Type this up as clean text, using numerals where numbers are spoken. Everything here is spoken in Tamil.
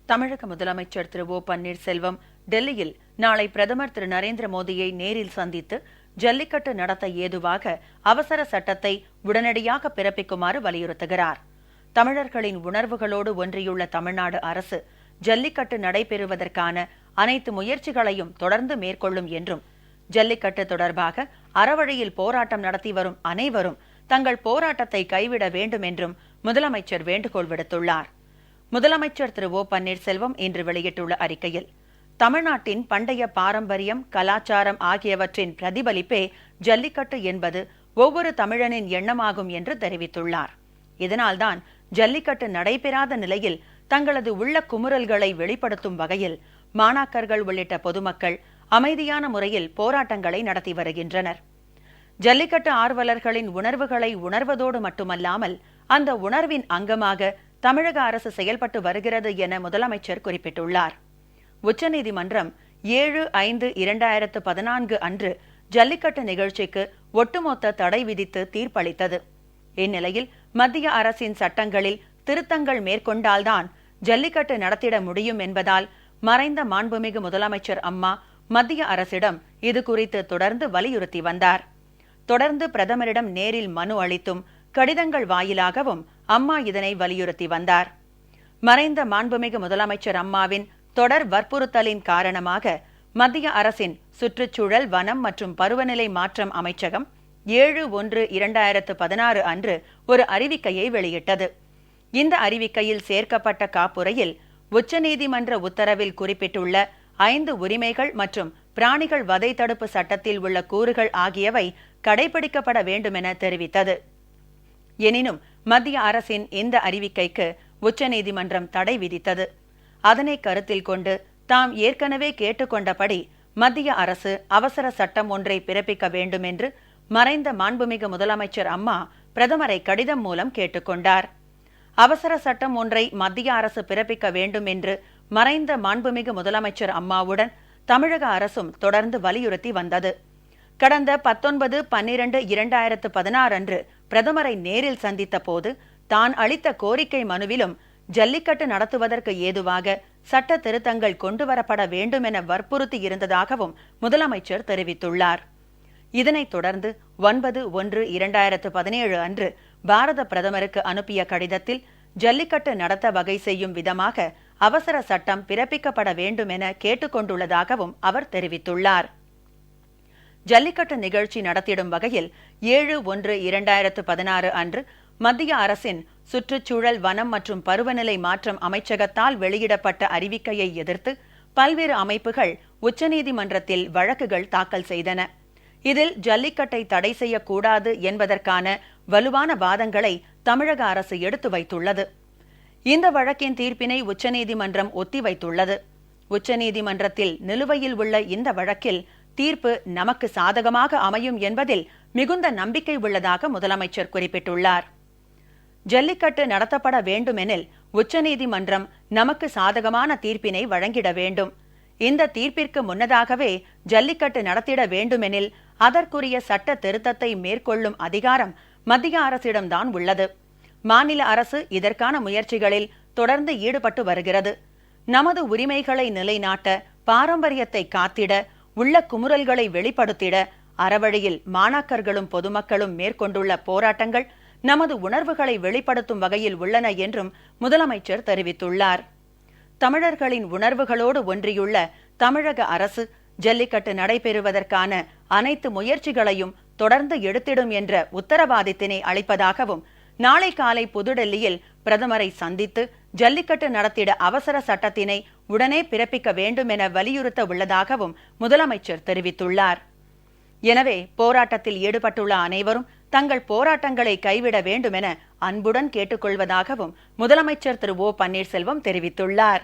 தமிழக முதலமைச்சர் திரு ஓ பன்னீர்செல்வம் டெல்லியில் நாளை பிரதமர் திரு நரேந்திர மோடியை நேரில் சந்தித்து ஜல்லிக்கட்டு நடத்த ஏதுவாக அவசர சட்டத்தை உடனடியாக பிறப்பிக்குமாறு வலியுறுத்துகிறார். தமிழர்களின் உணர்வுகளோடு ஒன்றியுள்ள தமிழ்நாடு அரசு ஜல்லிக்கட்டு நடைபெறுவதற்கான அனைத்து முயற்சிகளையும் தொடர்ந்து மேற்கொள்ளும் என்றும், ஜல்லிக்கட்டு தொடர்பாக அறவழியில் போராட்டம் நடத்தி வரும் அனைவரும் தங்கள் போராட்டத்தை கைவிட வேண்டும் என்றும் முதலமைச்சர் வேண்டுகோள் விடுத்துள்ளார். முதலமைச்சர் திரு ஓ பன்னீர்செல்வம் இன்று வெளியிட்டுள்ள அறிக்கையில், தமிழ்நாட்டின் பண்டைய பாரம்பரியம், கலாச்சாரம் ஆகியவற்றின் பிரதிபலிப்பே ஜல்லிக்கட்டு என்பது ஒவ்வொரு தமிழனின் எண்ணமாகும் என்று தெரிவித்துள்ளார். இதனால்தான் ஜல்லிக்கட்டு நடைபெறாத நிலையில் தங்களது உள்ள குமுறல்களை வெளிப்படுத்தும் வகையில் மாணாக்கர்கள் உள்ளிட்ட பொதுமக்கள் அமைதியான முறையில் போராட்டங்களை நடத்தி வருகின்றனர். ஜல்லிக்கட்டு ஆர்வலர்களின் உணர்வுகளை உணர்வதோடு மட்டுமல்லாமல் அந்த உணர்வின் அங்கமாக தமிழக அரசு செயல்பட்டு வருகிறது என முதலமைச்சர் குறிப்பிட்டுள்ளார். உச்சநீதிமன்றம் 7/5/2014 அன்று ஜல்லிக்கட்டு நிகழ்ச்சிக்கு ஒட்டுமொத்த தடை விதித்து தீர்ப்பளித்தது. இந்நிலையில் மத்திய அரசின் சட்டங்களில் திருத்தங்கள் மேற்கொண்டால்தான் ஜல்லிக்கட்டு நடத்திட முடியும் என்பதால் மறைந்த மாண்புமிகு முதலமைச்சர் அம்மா மத்திய அரசிடம் இது குறித்து தொடர்ந்து வலியுறுத்தி வந்தார். தொடர்ந்து பிரதமரிடம் நேரில் மனு அளித்தும் கடிதங்கள் வாயிலாகவும் அம்மா இதனை வலியுறுத்தி வந்தார். மறைந்த மாண்புமிகு முதலமைச்சர் அம்மாவின் தொடர் வற்புறுத்தலின் காரணமாக மத்திய அரசின் சுற்றுச்சூழல், வனம் மற்றும் பருவநிலை மாற்றம் அமைச்சகம் 7/1/2016 அன்று ஒரு அறிவிக்கையை வெளியிட்டது. இந்த அறிவிக்கையில் சேர்க்கப்பட்ட காப்புரையில் உச்சநீதிமன்ற உத்தரவில் குறிப்பிட்டுள்ள 5 உரிமைகள் மற்றும் பிராணிகள் வதை தடுப்பு சட்டத்தில் உள்ள கூறுகள் ஆகியவை கடைபிடிக்கப்பட வேண்டுமென தெரிவித்தது. எனினும் மத்திய அரசின் இந்த அறிவிக்கைக்கு உச்சநீதிமன்றம் தடை விதித்தது. அதனை கருத்தில் கொண்டு தாம் ஏற்கனவே கேட்டுக்கொண்டபடி மத்திய அரசு அவசர சட்டம் ஒன்றை பிறப்பிக்க வேண்டும் என்று மறைந்த மாண்புமிகு முதலமைச்சர் அம்மா பிரதமரை கடிதம் மூலம் கேட்டுக்கொண்டார். அவசர சட்டம் ஒன்றை மத்திய அரசு பிறப்பிக்க வேண்டும் என்று மறைந்த மாண்புமிகு முதலமைச்சர் அம்மாவுடன் தமிழக அரசும் தொடர்ந்து வலியுறுத்தி வந்தது. கடந்த 19/12/2016 அன்று பிரதமரை நேரில் சந்தித்த போது தான் அளித்த கோரிக்கை மனுவிலும் ஜல்லிக்கட்டு நடத்துவதற்கு ஏதுவாக சட்ட திருத்தங்கள் கொண்டுவரப்பட வேண்டும் என வற்புறுத்தி இருந்ததாகவும் முதலமைச்சர் தெரிவித்துள்ளார். இதனைத் தொடர்ந்து 9/1/2017 அன்று பாரத பிரதமருக்கு அனுப்பிய கடிதத்தில் ஜல்லிக்கட்டு நடத்த வகை செய்யும் விதமாக அவசர சட்டம் பிறப்பிக்கப்பட வேண்டும் என கேட்டுக்கொண்டுள்ளதாகவும் அவர் தெரிவித்துள்ளார். ஜல்லிக்கட்டு நிகழ்ச்சி நடத்திடும் வகையில் 7/1/2016 அன்று மத்திய அரசின் சுற்றுச்சூழல், வனம் மற்றும் பருவநிலை மாற்றம் அமைச்சகத்தால் வெளியிடப்பட்ட அறிவிக்கையை எதிர்த்து பல்வேறு அமைப்புகள் உச்சநீதிமன்றத்தில் வழக்குகள் தாக்கல் செய்தன. இதில் ஜல்லிக்கட்டை தடை செய்யக்கூடாது என்பதற்கான வலுவான வாதங்களை தமிழக அரசு எடுத்து வைத்துள்ளது. இந்த வழக்கின் தீர்ப்பினை உச்சநீதிமன்றம் ஒத்திவைத்துள்ளது. உச்சநீதிமன்றத்தில் நிலுவையில் உள்ள இந்த வழக்கில் தீர்ப்பு நமக்கு சாதகமாக அமையும் என்பதில் மிகுந்த நம்பிக்கை உள்ளதாக முதலமைச்சர் குறிப்பிட்டுள்ளார். ஜல்லிக்கட்டு நடத்தப்பட வேண்டுமெனில் உச்சநீதிமன்றம் நமக்கு சாதகமான தீர்ப்பினை வழங்கிட வேண்டும். இந்த தீர்ப்பிற்கு முன்னதாகவே ஜல்லிக்கட்டு நடத்திட வேண்டுமெனில் அதற்குரிய சட்ட திருத்தத்தை மேற்கொள்ளும் அதிகாரம் மத்திய அரசிடம்தான் உள்ளது. மாநில அரசு இதற்கான முயற்சிகளில் தொடர்ந்து ஈடுபட்டு வருகிறது. நமது உரிமைகளை நிலைநாட்ட, பாரம்பரியத்தை காத்திட, உள்ள குமுறல்களை வெளிப்படுத்திட அறவழியில் மாணாக்கர்களும் பொதுமக்களும் மேற்கொண்டுள்ள போராட்டங்கள் நமது உணர்வுகளை வெளிப்படுத்தும் வகையில் உள்ளன என்றும் முதலமைச்சர் தெரிவித்துள்ளார். தமிழர்களின் உணர்வுகளோடு ஒன்றியுள்ள தமிழக அரசு ஜல்லிக்கட்டு நடைபெறுவதற்கான அனைத்து முயற்சிகளையும் தொடர்ந்து எடுத்திடும் என்ற உத்தரவாதத்தினை அளிப்பதாகவும், நாளை காலை புதுடெல்லியில் பிரதமரை சந்தித்து ஜல்லிக்கட்டு நடத்திட அவசர சட்டத்தினை உடனே பிறப்பிக்க வேண்டும் என வலியுறுத்த உள்ளதாகவும் முதலமைச்சர் தெரிவித்துள்ளார். எனவே போராட்டத்தில் ஈடுபட்டுள்ள அனைவரும் தங்கள் போராட்டங்களை கைவிட வேண்டும் என அன்புடன் கேட்டுக்கொள்வதாகவும் முதலமைச்சர் திரு ஓ பன்னீர்செல்வம் தெரிவித்துள்ளார்.